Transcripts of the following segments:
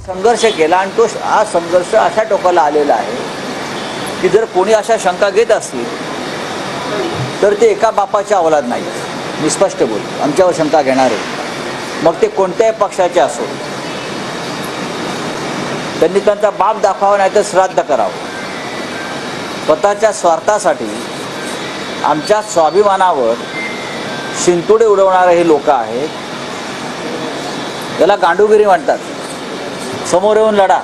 संघर्ष केला आणि तो हा संघर्ष अशा टोकाला आलेला आहे की जर कोणी अशा शंका घेत असतील तर ते एका बापाच्या औलाद नाही. मी स्पष्ट बोलतो, आमच्यावर शंका घेणारे मग ते कोणत्याही पक्षाचे असो, त्यांनी त्यांचा बाप दाखवावा नाही तर श्राद्ध करावं. स्वतःच्या स्वार्थासाठी आमच्या स्वाभिमानावर शिंतोडे उडवणारे हे लोक आहेत. याला गांडूगिरी म्हणतात. समोर येऊन लढा.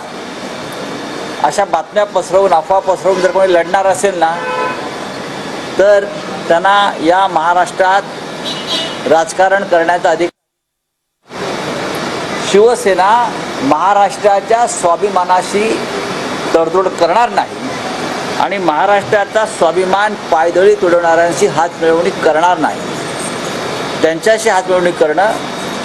अशा बातम्या पसरवून, अफवा पसरवून जर कोणी लढणार असेल ना तर त्यांना या महाराष्ट्रात राजकारण करण्याचा अधिकार. शिवसेना महाराष्ट्राच्या स्वाभिमानाशी तडजोड करणार नाही आणि महाराष्ट्राचा स्वाभिमान पायदळी तुडवणाऱ्यांशी हातमिळवणी करणार नाही. त्यांच्याशी हातमिळवणी करणं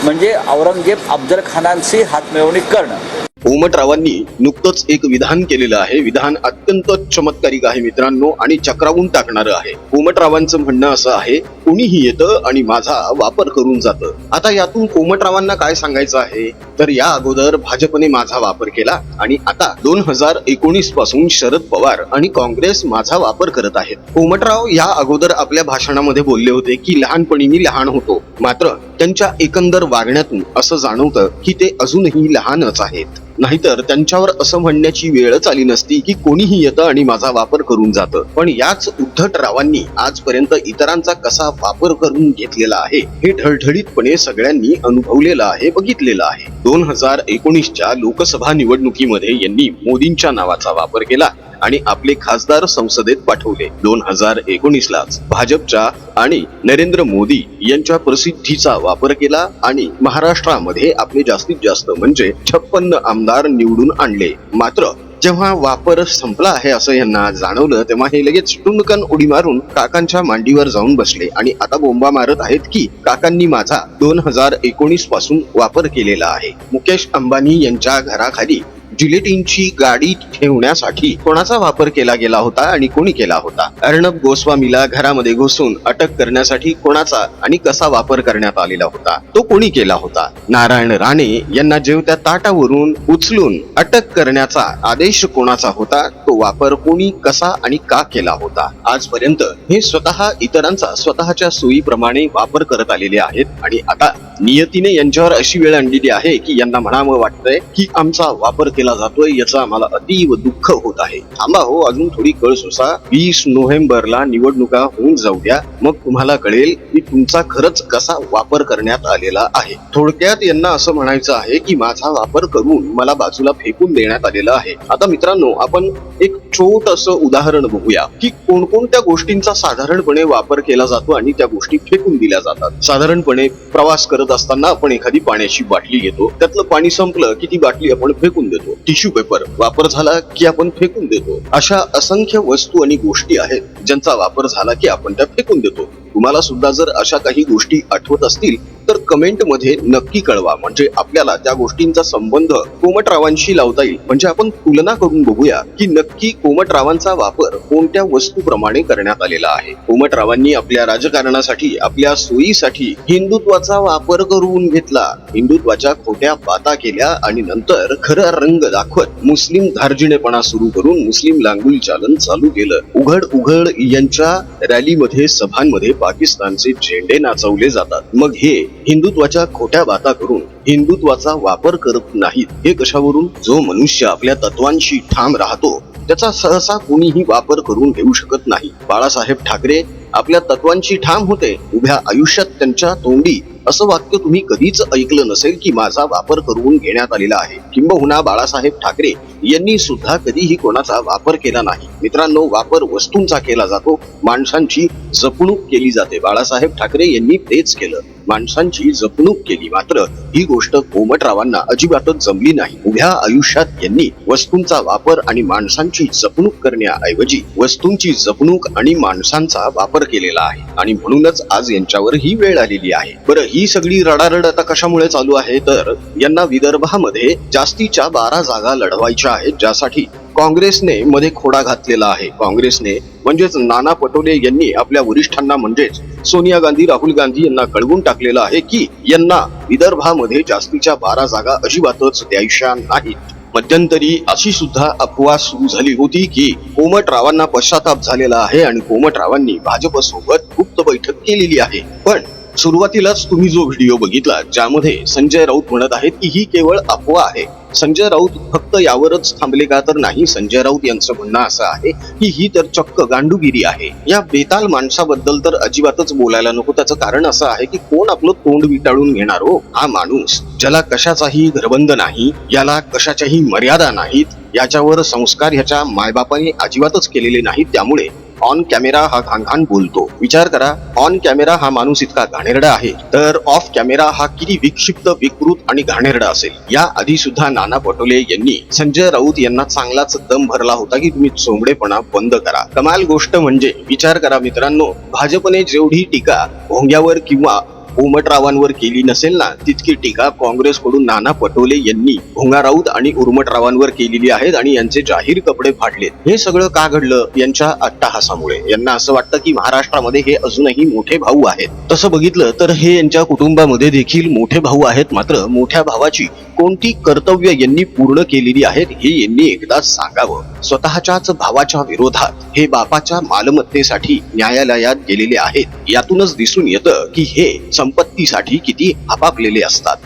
म्हणजे औरंगजेब अफजल खानांशी हातमिळवणी करणं. कोमटरावांनी नुकतंच एक विधान केलेलं आहे. विधान अत्यंत चमत्कारिक आहे मित्रांनो आणि चक्रावून टाकणारं आहे. कोमटरावांचं म्हणणं असं आहे, कोणीही येतं आणि माझा वापर करून जातं. आता यातून कोमटरावांना काय सांगायचं आहे तर या अगोदर भाजपने माझा वापर केला आणि आता 2019 पासून शरद पवार आणि काँग्रेस माझा वापर करत आहेत. कोमटराव या अगोदर आपल्या भाषणामध्ये बोलले होते की लहानपणी मी लहान होतो, मात्र त्यांच्या एकंदर वागण्यातून असं जाणवतं की ते अजूनही लहानच आहेत. नाहीतर त्यांच्यावर असं म्हणण्याची वेळच आली नसती की कोणीही येतं आणि माझा वापर करून जातं. पण याच उद्धटरावांनी आजपर्यंत इतरांचा कसा वापर करून घेतलेला आहे हे ढळढळीतपणे सगळ्यांनी अनुभवलेलं आहे, बघितलेलं आहे. 2019च्या लोकसभा निवडणुकीमध्ये यांनी मोदींच्या नावाचा वापर केला आणि आपले खासदार संसदेत पाठवले. 2019लाच भाजपच्या आणि नरेंद्र मोदी यांच्या प्रसिद्धीचा वापर केला आणि महाराष्ट्रामध्ये आपले जास्तीत जास्त म्हणजे 56 आमदार निवडून आणले. मात्र जेव्हा वापर संपला आहे असं यांना जाणवलं तेव्हा हे लगेच टुणकन उडी मारून काकांच्या मांडीवर जाऊन बसले आणि आता बोंबा मारत आहेत की काकांनी माझा 2019 पासून वापर केलेला आहे. मुकेश अंबानी यांच्या घराखाली जिलेटिनची गाडी ठेवण्यासाठी कोणाचा वापर केला गेला होता आणि कोणी केला होता? अर्णब गोस्वामीला घरामध्ये घुसून अटक करण्यासाठी कोणाचा आणि कसा वापर करण्यात आलेला होता? तो कोणी केला होता? नारायण राणे यांना जेवत्या ताटावरून उचलून अटक करण्याचा आदेश कोणाचा होता? तो वापर कोणी, कसा आणि का केला होता? आजपर्यंत हे स्वतः इतरांचा स्वतःच्या सोयीप्रमाणे वापर करत आलेले आहेत आणि आता नियतीने यांच्यावर अशी वेळ आणलेली आहे की यांना म्हणावं वाटतंय की आमचा वापर केला जातोय, याचा आम्हाला अतीव दुःख होत आहे. थांबा हो, अजून थोडी कळ सोसा. 20 नोव्हेंबरला निवडणुका होऊन जाऊ द्या, मग तुम्हाला कळेल की तुमचा खरंच कसा वापर करण्यात आलेला आहे. थोडक्यात यांना असं म्हणायचं आहे की माझा वापर करून मला बाजूला फेकून देण्यात आलेला आहे. आता मित्रांनो, आपण एक छोटंसं उदाहरण बघूया की कोणकोणत्या गोष्टींचा साधारणपणे वापर केला जातो आणि त्या गोष्टी फेकून दिल्या जातात. साधारणपणे प्रवास करत असताना आपण एखादी पाण्याची बाटली घेतो, त्यातलं पाणी संपलं की ती बाटली आपण फेकून देतो. टिश्यू पेपर वापर झाला की आपण फेकून देतो. अशा असंख्य वस्तू आणि गोष्टी आहेत ज्यांचा वापर झाला की आपण त्या फेकून देतो. तुम्हाला सुद्धा जर अशा काही गोष्टी आठवत असतील तर कमेंट मध्ये नक्की कळवा, म्हणजे आपल्याला त्या गोष्टींचा संबंध कोमटरावांशी लावता येईल. म्हणजे आपण तुलना करून बघूया की नक्की कोमटरावांचा वापर कोणत्या वस्तूप्रमाणे करण्यात आलेला आहे. कोमटरावांनी आपल्या राजकारणासाठी, आपल्या सोयीसाठी हिंदुत्वाचा वापर करून घेतला. हिंदुत्वाच्या खोट्या बाता केल्या आणि नंतर खरा रंग दाखवत मुस्लिम धार्जिणेपणा सुरू करून मुस्लिम लांगुल चालन चालू केलं. उघड उघड यांच्या रॅलीमध्ये, सभांमध्ये पाकिस्तानचे झेंडे नाचवले जातात. मग हे हिंदुत्वाच्या खोट्या बाता करून हिंदुत्वाचा वापर करत नाहीत. हे कशावरून? जो मनुष्य आपल्या तत्वांशी ठाम राहतो त्याचा सहसा कोणीही वापर करून घेऊ शकत नाही. बाळासाहेब ठाकरे आपल्या तत्वांशी ठाम होते. उभ्या आयुष्यात त्यांच्या तोंडी असं वाक्य तुम्ही कधीच ऐकलं नसेल की माझा वापर करून घेण्यात आलेला आहे. किंबहुना बाळासाहेब ठाकरे यांनी सुद्धा कधीही कोणाचा वापर केला नाही. मित्रांनो, वापर वस्तूंचा केला जातो, माणसांची जपणूक केली जाते. बाळासाहेब ठाकरे यांनी तेच केलं, माणसांची जपणूक केली. मात्र ही गोष्ट कोमटरावांना अजिबातच जमली नाही. उभ्या आयुष्यात यांनी वस्तूंचा वापर आणि माणसांची जपणूक करण्याऐवजी वस्तूंची जपणूक आणि माणसांचा वापर केलेला आहे आणि म्हणूनच आज यांच्यावर ही वेळ आलेली आहे. बरं, ही सगळी रडारड आता कशामुळे चालू आहे तर यांना विदर्भामध्ये जास्तीच्या 12 जागा लढवायच्या आहेत, ज्यासाठी काँग्रेसने मध्ये खोडा घातलेला आहे. काँग्रेसने म्हणजेच नाना पटोले यांनी आपल्या वरिष्ठांना म्हणजेच सोनिया गांधी, राहुल गांधी यांना कळवून टाकलेलं आहे की यांना विदर्भामध्ये जास्तीच्या 12 जागा अजिबातच द्यायच्या नाहीत. मध्यंतरी अशी सुद्धा अफवा सुरू झाली होती की कोमटरावांना पश्चाताप झालेला आहे आणि कोमटरावांनी भाजपसोबत गुप्त बैठक केलेली आहे. पण सुरुवातीलाच तुम्ही जो व्हिडिओ बघितला ज्यामध्ये संजय राऊत म्हणत आहेत की ही केवळ अफवा आहे. संजय राऊत फक्त यावरच थांबले का तर नाही. संजय राऊत यांचं म्हणणं असं आहे की ही तर चक्क गांडुगिरी आहे. या बेताल माणसाबद्दल तर अजिबातच बोलायला नको. त्याचं कारण असं आहे की कोण आपलं तोंड विटाळून घेणार हो. हा माणूस ज्याला कशाचाही घरबंद नाही, याला कशाच्याही मर्यादा नाहीत, याच्यावर संस्कार ह्याच्या मायबापाने अजिबातच केलेले नाहीत. त्यामुळे ऑन कॅमेरा हा घाण बोलतो. विचार करा, ऑन कॅमेरा हा माणूस इतका घाणेरडा आहे तर ऑफ कॅमेरा हा किती विक्षिप्त, विकृत आणि घाणेरडा असेल. या आधी सुद्धा नाना पटोले यांनी संजय राऊत यांना चांगलाच दम भरला होता की तुम्ही चोंबडेपणा बंद करा. कमाल गोष्ट म्हणजे विचार करा मित्रांनो, भाजपने जेवढी टीका भोंग्यावर किंवा कोमटरावांवर केली नसेल ना, तितकी टीका काँग्रेसकडून नाना पटोले यांनी भोंगा राऊत आणि उर्मटरावांवर केलेली आहेत आणि यांचे जाहीर कपडे फाडलेत. हे सगळं का घडलं? यांच्या अट्टहासामुळे. यांना असं वाटतं की महाराष्ट्रामध्ये हे अजूनही मोठे भाऊ आहेत. तसं बघितलं तर हे यांच्या कुटुंबामध्ये देखील मोठे भाऊ आहेत. मात्र मोठ्या भावाची कोणती कर्तव्य यांनी पूर्ण केलेली आहेत हे यांनी एकदा सांगावं. स्वतःच्याच भावाच्या विरोधात हे बापाच्या मालमत्तेसाठी न्यायालयात गेलेले आहेत. यातूनच दिसून येतं की हे संपत्तीसाठी किती आपापलेले असतात.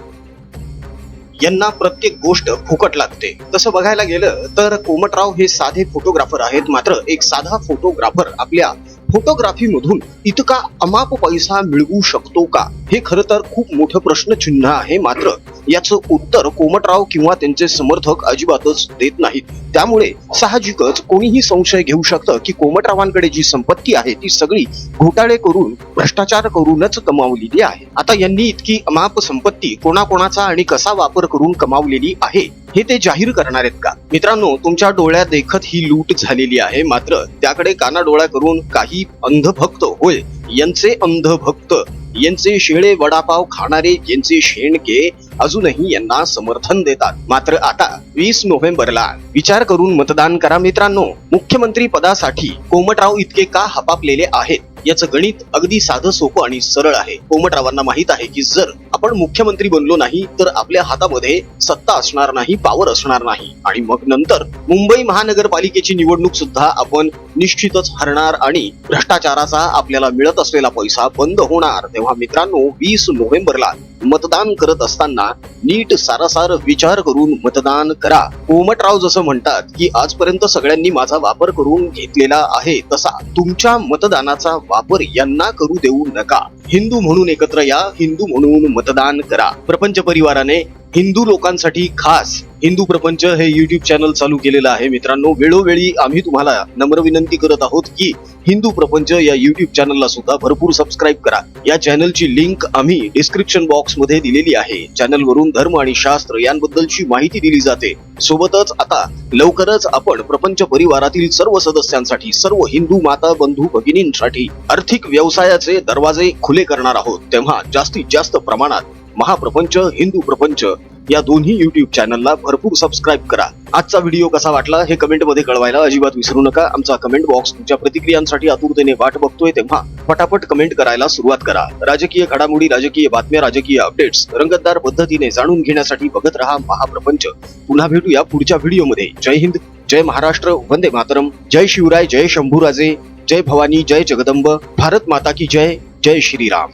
यांना प्रत्येक गोष्ट फुकट लागते. तसं बघायला गेलं तर कोमटराव हे साधे फोटोग्राफर आहेत. मात्र एक साधा फोटोग्राफर आपल्या फोटोग्राफी मधून इतका अमाप पैसा मिळवू शकतो का? हे खरं तर खूप मोठं प्रश्नचिन्ह आहे. मात्र याचं उत्तर कोमटराव किंवा त्यांचे समर्थक अजिबातच देत नाहीत. त्यामुळे साहजिकच कोणीही संशय घेऊ शकतं की कोमटरावांकडे जी संपत्ती आहे ती सगळी घोटाळे करून, भ्रष्टाचार करूनच कमावलेली आहे. आता यांनी इतकी अमाप संपत्ती कोणाकोणाचा आणि कसा वापर करून कमावलेली आहे हे ते जाहीर करणार आहेत का? मित्रांनो, तुमच्या डोळ्यात देखत ही लूट झालेली आहे. मात्र त्याकडे कानाडोळा करून काही अंधभक्त, होय यांचे अंधभक्त, यांचे शेळे वडापाव खाणारे, यांचे शेणके अजूनही यांना समर्थन देतात. मात्र आता 20 नोव्हेंबरला विचार करून मतदान करा मित्रांनो. मुख्यमंत्री पदासाठी कोमटराव इतके का हपापलेले आहेत याचं गणित अगदी साधं, सोपं आणि सरळ आहे. कोमटरावांना माहित आहे की जर आपण मुख्यमंत्री बनलो नाही तर आपल्या हातामध्ये सत्ता असणार नाही, पावर असणार नाही आणि मग नंतर मुंबई महानगरपालिकेची निवडणूक सुद्धा आपण निश्चितच हरणार आणि भ्रष्टाचाराचा आपल्याला मिळत असलेला पैसा बंद होणार. तेव्हा मित्रांनो, 20 नोव्हेंबरला मतदान करत असताना नीट सारासार विचार करून मतदान करा. कोमटराव जसं म्हणतात की आजपर्यंत सगळ्यांनी माझा वापर करून घेतलेला आहे, तसा तुमच्या मतदानाचा वापर यांना करू देऊ नका. हिंदू म्हणून एकत्र या, हिंदू म्हणून मतदान करा. प्रपंच परिवाराने हिंदू लोकांसाठी खास हिंदू प्रपंच हे युट्यूब चॅनल चालू केलेलं आहे. मित्रांनो, वेळोवेळी आम्ही तुम्हाला नम्र विनंती करत आहोत की हिंदू प्रपंच या युट्यूब चॅनलला सुद्धा भरपूर सबस्क्राईब करा. या चॅनलची लिंक आम्ही डिस्क्रिप्शन बॉक्स मध्ये दिलेली आहे. चॅनल वरून धर्म आणि शास्त्र यांबद्दलची माहिती दिली जाते. सोबतच आता लवकरच आपण प्रपंच परिवारातील सर्व सदस्यांसाठी, सर्व हिंदू माता बंधू भगिनींसाठी आर्थिक व्यवसायाचे दरवाजे खुले करणार आहोत. तेव्हा जास्तीत जास्त प्रमाणात महाप्रपंच, हिंदू प्रपंच या दोन्ही युट्यूब चॅनलला भरपूर सबस्क्राईब करा. आजचा व्हिडिओ कसा वाटला हे कमेंट मध्ये कळवायला अजिबात विसरू नका. आमचा कमेंट बॉक्स तुमच्या प्रतिक्रियांसाठी आतुरतेने वाट बघतोय. तेव्हा फटाफट कमेंट करायला सुरुवात करा. राजकीय घडामोडी, राजकीय बातम्या, राजकीय अपडेट्स रंगतदार पद्धतीने जाणून घेण्यासाठी बघत रहा महाप्रपंच. पुन्हा भेटूया पुढच्या व्हिडिओमध्ये. जय हिंद, जय महाराष्ट्र, वंदे मातरम, जय शिवराय, जय शंभूराजे, जय भवानी, जय जगदंब, भारत माता की जय, जय श्रीराम.